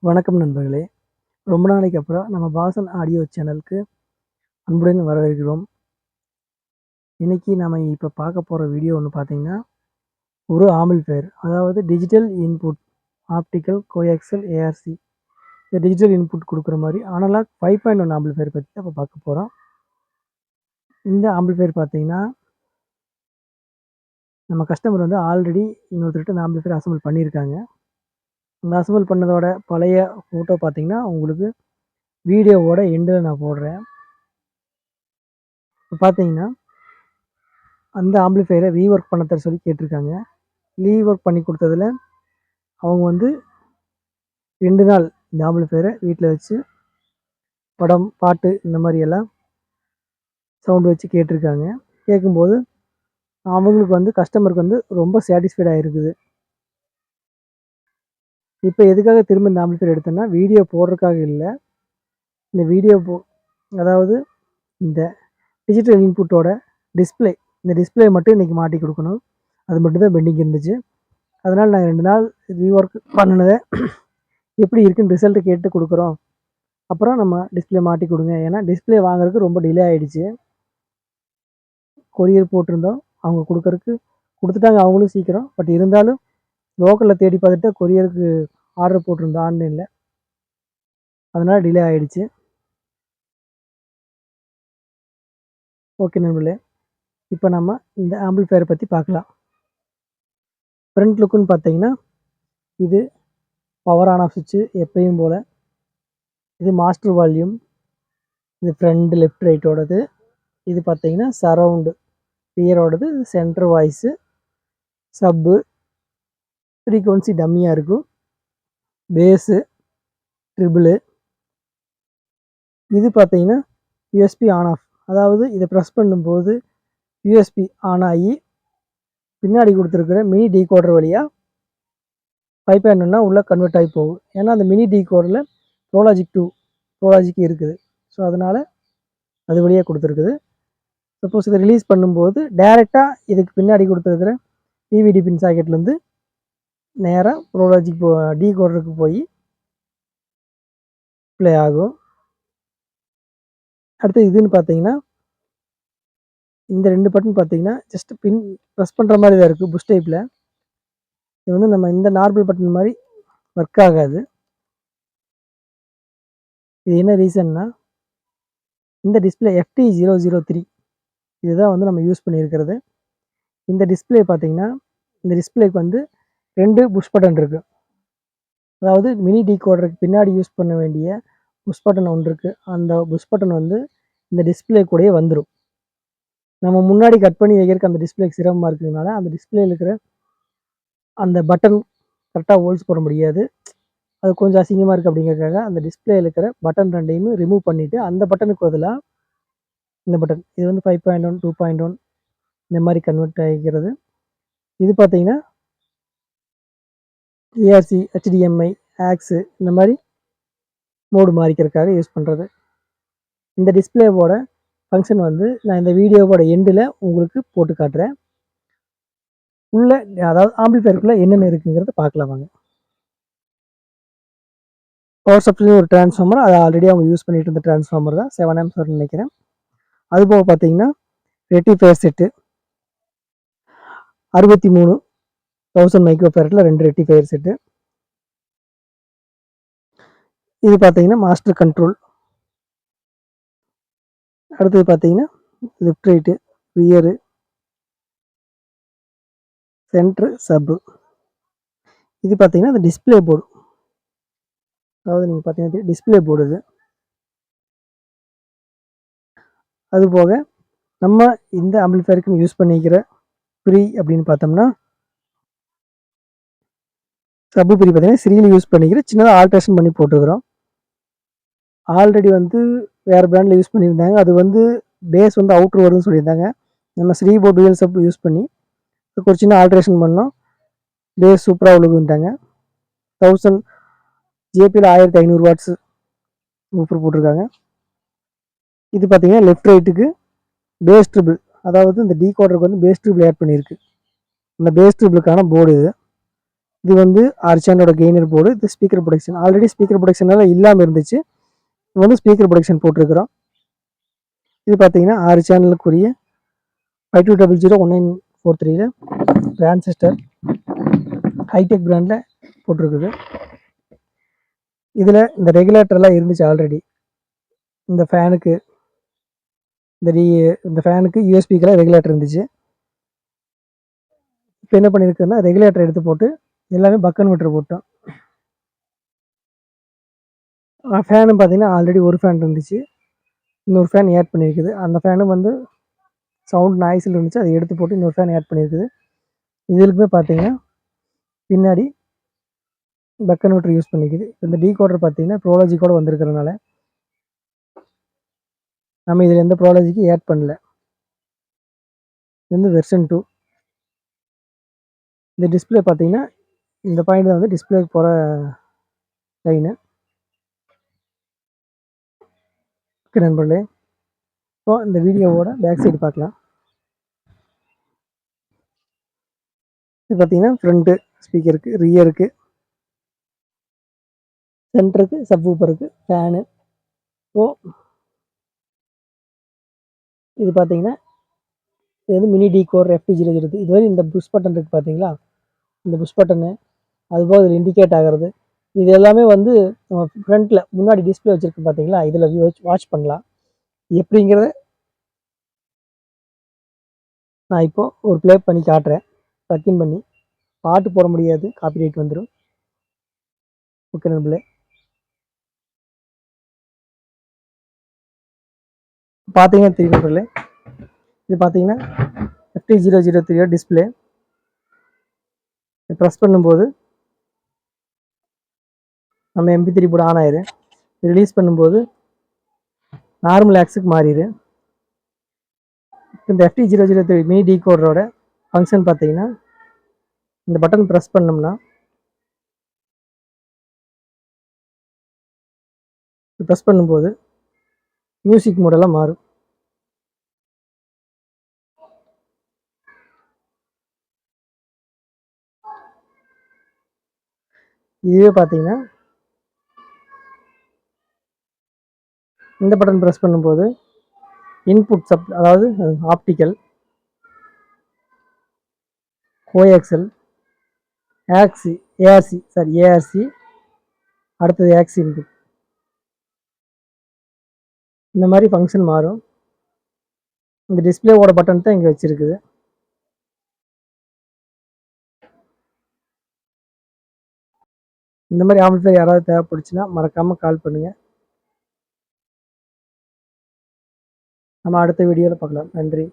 வணக்கம் நண்பர்களே. ரொம்ப நாளைக்கு அப்புறம் நம்ம வாசன் ஆடியோ சேனலுக்கு அன்புடன் வரவேற்கிறோம். இன்னைக்கு நம்ம இப்போ பார்க்க போகிற வீடியோ ஒன்று பார்த்தீங்கன்னா, ஒரு ஆம்பிளிஃபையர், அதாவது digital input optical coaxial ARC, இந்த டிஜிட்டல் இன்புட் கொடுக்குற மாதிரி அனலாக் 5.1 ஆம்பிளிஃபையர் பற்றி தான் இப்போ பார்க்க போகிறோம். இந்த ஆம்பிளிஃபையர் பார்த்தீங்கன்னா, நம்ம கஸ்டமர் வந்து ஆல்ரெடி இன்னொருத்தர்கிட்ட இந்த ஆம்பிளிஃபையர் அசம்பிள் பண்ணியிருக்காங்க. இந்த அசம்பிள் பண்ணதோட பழைய ஃபோட்டோ பார்த்தீங்கன்னா, உங்களுக்கு வீடியோவோட எண்டில் நான் போடுறேன். இப்போ பார்த்தீங்கன்னா, அந்த ஆம்பிளிஃபையரை ரீஒர்க் பண்ண தர சொல்லி கேட்டிருக்காங்க. ரீஒர்க் பண்ணி கொடுத்ததில் அவங்க வந்து 2 நாள் இந்த ஆம்பிளிஃபையரை வீட்டில் வச்சு படம், பாட்டு இந்த மாதிரியெல்லாம் சவுண்டு வச்சு கேட்டிருக்காங்க. கேட்கும்போது அவங்களுக்கு வந்து கஸ்டமருக்கு வந்து ரொம்ப சாட்டிஸ்ஃபைடாக இருக்குது. இப்போ எதுக்காக திரும்ப இந்த ஆம்பிளிஃபையர் எடுத்தேன்னா, வீடியோ போடுறதுக்காக இல்லை. இந்த வீடியோ அதாவது இந்த டிஜிட்டல் இன்புட்டோட டிஸ்பிளே, இந்த டிஸ்பிளே மட்டும் இன்றைக்கி மாட்டி கொடுக்கணும். அது மட்டும் தான் பெண்டிங் இருந்துச்சு. அதனால் நாங்கள் 2 நாள் ரீஒர்க் பண்ணினதை எப்படி இருக்குன்னு ரிசல்ட்டு கேட்டு கொடுக்குறோம். அப்புறம் நம்ம டிஸ்பிளே மாட்டி கொடுங்க. ஏன்னா டிஸ்பிளே வாங்குறதுக்கு ரொம்ப டிலே ஆகிடுச்சு. கொரியர் போட்டிருந்தோம், அவங்க கொடுத்துட்டாங்க அவங்களும் சீக்கிரம். பட் இருந்தாலும் லோக்கலில் தேடி பார்த்துட்டு கொரியருக்கு ஆர்டர் போட்டிருந்தோம் ஆன்லைனில், அதனால் டிலே ஆகிடுச்சு. ஓகே நண்பர்களே, இப்போ நம்ம இந்த ஆம்பிளிஃபையரை பற்றி பார்க்கலாம். ஃப்ரண்ட் லுக்குன்னு பார்த்தீங்கன்னா, இது பவர் ஆன் ஆஃப் சுவிட்சு எப்பயும் போல். இது மாஸ்டர் வால்யூம், இது ஃப்ரண்ட் லெஃப்ட் ரைட்டோடது. இது பார்த்தீங்கன்னா சரவுண்டு ரியரோடது, சென்டர் வாய்ஸு, சப்பு, ஃப்ரீக்வன்சி டம்மியாக இருக்கும், பேஸு, ட்ரிபிளு. இது பார்த்தீங்கன்னா யூஎஸ்பி ஆன் ஆஃப், அதாவது இதை ப்ரெஸ் பண்ணும்போது யூஎஸ்பி ஆன் ஆகி பின்னாடி கொடுத்துருக்குற மினி டீகோடர் வழியாக 5.1 உள்ளே கன்வெர்ட் ஆகி போகும். ஏன்னா அந்த மினி டீகோடரில் ப்ரோலாஜிக் 2 ப்ரோலாஜிக் இருக்குது. ஸோ அதனால் அது வழியாக கொடுத்துருக்குது. சப்போஸ் இதை ரிலீஸ் பண்ணும்போது டைரெக்டாக இதுக்கு பின்னாடி கொடுத்துருக்குற டிவிடி பின் சாக்கெட்லேருந்து நேராக ப்ரோலாஜிக் டீகோடருக்கு போய் ப்ளே ஆகும். அடுத்து இதுன்னு பார்த்தீங்கன்னா, இந்த 2 பட்டன் பார்த்தீங்கன்னா ஜஸ்ட் பின் ப்ரெஸ் பண்ணுற மாதிரி தான் இருக்குது புஷ் டைப்பில். இது வந்து நம்ம இந்த நார்மல் பட்டன் மாதிரி ஒர்க் ஆகாது. இது என்ன ரீசன்னா, இந்த டிஸ்பிளே FT003 இதுதான் வந்து நம்ம யூஸ் பண்ணியிருக்கிறது. இந்த டிஸ்பிளே பார்த்தீங்கன்னா, இந்த டிஸ்பிளேக்கு வந்து 2 புஷ் பட்டன் இருக்குது. அதாவது மினி டீகோடருக்கு பின்னாடி யூஸ் பண்ண வேண்டிய புஷ் பட்டன் ஒன்று இருக்குது. அந்த புஷ் பட்டன் வந்து இந்த டிஸ்பிளே கூடயே வந்துடும். நம்ம முன்னாடி கட் பண்ணி வைக்கிறதுக்கு அந்த டிஸ்பிளேக்கு சிரமமாக இருக்கிறதுனால அந்த டிஸ்பிளேயில் இருக்கிற அந்த பட்டன் கரெக்டாக ஹோல்ஸ் போட முடியாது. அது கொஞ்சம் அசிங்கமாக இருக்குது. அப்படிங்கிறதுக்காக அந்த டிஸ்பிளேயில் இருக்கிற பட்டன் 2யுமே ரிமூவ் பண்ணிவிட்டு அந்த பட்டனுக்கு பதிலாக இந்த பட்டன், இது வந்து 5.1 2.1 இந்த மாதிரி கன்வெர்ட் ஆகிக்கிறது. இது பார்த்தீங்கன்னா ஏஆர்சி, HDMI, ஆக்ஸு இந்த மாதிரி மோடு மாறிக்கிறதுக்காக யூஸ் பண்ணுறது. இந்த டிஸ்பிளேவோட ஃபங்க்ஷன் வந்து நான் இந்த வீடியோவோட எண்டில் உங்களுக்கு போட்டு காட்டுறேன். உள்ள அதாவது ஆம்பிளிஃபையருக்குள்ளே என்னென்ன இருக்குங்கிறத பார்க்கலாம் வாங்க. பவர் சப்ளை ஒரு டிரான்ஸ்ஃபார்மர், அது ஆல்ரெடி அவங்க யூஸ் பண்ணிட்டு இருந்த டிரான்ஸ்ஃபார்மர் தான், 7 amps வரும்னு நினைக்கிறேன். அதுபோக பார்த்தீங்கன்னா ரெக்டிஃபையர் செட்டு 63,000 மைக்ரோஃபேரட்டில் 2 ரெக்டிஃபையர் செட்டு. இது பார்த்தீங்கன்னா மாஸ்டர் கண்ட்ரோல். அடுத்தது பார்த்தீங்கன்னா லெஃப்ட் ரைட்டு, ரியரு, சென்ட்ரு, சப்பு. இது பார்த்தீங்கன்னா இந்த டிஸ்பிளே போர்டு, அதாவது நீங்கள் பார்த்தீங்கன்னா டிஸ்பிளே போர்டு இது. அதுபோக நம்ம இந்த ஆம்பிளிஃபையருக்கு யூஸ் பண்ணிக்கிற ப்ரீ அப்படின்னு பார்த்தோம்னா, சப்பு ப்ரீ பார்த்தீங்கன்னா சிறியில் யூஸ் பண்ணிக்கிற சின்னதாக ஆல்ட்ரேஷன் பண்ணி போட்டுக்கிறோம். ஆல்ரெடி வந்து வேறு பிராண்டில் யூஸ் பண்ணியிருந்தாங்க. அது வந்து பேஸ் வந்து அவுட்ரு வருதுன்னு சொல்லியிருந்தாங்க. நம்ம Sri board dual sub use பண்ணி அதுக்கு ஒரு சின்ன ஆல்ட்ரேஷன் பண்ணோம். பேஸ் சூப்பராக உழுகுன்ட்டாங்க. 1000 ஜேபியில் 1500 வாட்ஸு ஊஃபர் போட்டிருக்காங்க. இது பார்த்தீங்கன்னா லெஃப்ட் ரைட்டுக்கு பேஸ் ட்ரிபிள், அதாவது இந்த டீகோடருக்கு வந்து பேஸ் ட்ரிபிள் ஆட் பண்ணியிருக்கு. இந்த பேஸ் ட்ரிபிளுக்கான போர்டு இது. இது வந்து 6 சேனலோட கெய்னர் போர்டு. இது ஸ்பீக்கர் ப்ரொடெக்ஷன். ஆல்ரெடி ஸ்பீக்கர் ப்ரொடெக்ஷனால இல்லாமல் இருந்துச்சு. இது வந்து ஸ்பீக்கர் ப்ரொடெக்ஷன் போட்டிருக்கிறோம். இது பார்த்தீங்கன்னா 6 சேனலுக்குரிய 52001943ல டிரான்சிஸ்டர் ஹைடெக் பிராண்டில் போட்டிருக்குது. இதில் இந்த ரெகுலேட்டர்லாம் இருந்துச்சு ஆல்ரெடி. இந்த ஃபேனுக்கு இந்த ஃபேனுக்கு யூஎஸ்பிக்கெல்லாம் ரெகுலேட்டர் இருந்துச்சு. இப்போ என்ன பண்ணியிருக்குன்னா ரெகுலேட்டர் எடுத்து போட்டு எல்லாமே பக்கன் மீட்டர் போட்டோம். ஃபேனும் பார்த்தீங்கன்னா ஆல்ரெடி ஒரு ஃபேன் இருந்துச்சு. இன்னொரு ஃபேன் ஆட் பண்ணியிருக்குது. அந்த ஃபேனும் வந்து சவுண்ட் நாய்ஸில் இருந்துச்சு. அதை எடுத்து போட்டு இன்னொரு ஃபேன் ஆட் பண்ணியிருக்குது. இதுக்குமே பார்த்தீங்கன்னா பின்னாடி பக்கன் மீட்டர் யூஸ் பண்ணிக்குது. இந்த டீகோடர் பார்த்தீங்கன்னா ப்ரோலாஜிக்கோட வந்திருக்கிறதுனால நம்ம இதில் எந்த ப்ரோலாஜிக்கு ஆட் பண்ணல. இது வந்து வெர்ஷன் 2. இந்த டிஸ்பிளே பார்த்தீங்கன்னா இந்த பாயிண்ட் தான் வந்து டிஸ்பிளேக்கு போகிற லைனு. ஓகே நண்பர்களே, இப்போ இந்த வீடியோவோட பேக் சைடு பார்க்கலாம். இது பார்த்தீங்கன்னா ஃப்ரண்ட்டு ஸ்பீக்கருக்கு, ரியருக்கு, சென்டருக்கு, சப்வூஃபருக்கு, ஃபேனு. ஸோ இது பார்த்தீங்கன்னா இது வந்து மினி டீகோடர் FT003. இது வரை இந்த புஷ் பட்டன் இருக்குது பார்த்தீங்களா, இந்த புஷ் பட்டனு அதுபோக இதில் இண்டிகேட் ஆகிறது, இது எல்லாமே வந்து நம்ம ஃப்ரண்ட்டில் முன்னாடி டிஸ்பிளே வச்சுருக்கு பார்த்தீங்களா, இதில் வாட்ச் பண்ணலாம். எப்படிங்கிறத நான் இப்போது ஒரு ப்ளே பண்ணி காட்டுறேன். ப்ளக்இன் பண்ணி பாட்டு போட முடியாது, காப்பிரைட் வந்துடும். ஓகே நண்பர்களே, பார்த்தீங்கன்னா தெரியும் நண்பர்களே, இது பார்த்தீங்கன்னா FT003 டிஸ்பிளே. ப்ரெஸ் பண்ணும்போது நம்ம MP3 போர்டு ஆன் ஆயிரும். ரிலீஸ் பண்ணும்போது நார்மல் ஆக்ஸுக்கு மாறிடு. இந்த FT003 மினி டீகோடரோட ஃபங்க்ஷன் பார்த்தீங்கன்னா இந்த பட்டன் ப்ரெஸ் பண்ணோம்னா ப்ரெஸ் பண்ணும்போது மியூசிக் மோடெல்லாம் மாறும். இதுவே பார்த்தீங்கன்னா இந்த பட்டன் ப்ரெஸ் பண்ணும்போது இன்புட் அதாவது ஆப்டிக்கல், கோஎக்சல், ஏஆர்சி, அடுத்தது ஆக்சி இன்புட், இந்த மாதிரி ஃபங்க்ஷன் மாறும். இந்த டிஸ்பிளேவோட பட்டன் தான் இங்கே வச்சுருக்குது. இந்த மாதிரி ஆம்பிளிஃபையர் யாராவது தேவைப்படுச்சுன்னா மறக்காமல் கால் பண்ணுங்கள். நம்ம அடுத்த வீடியோவில் பார்க்கலாம். நன்றி.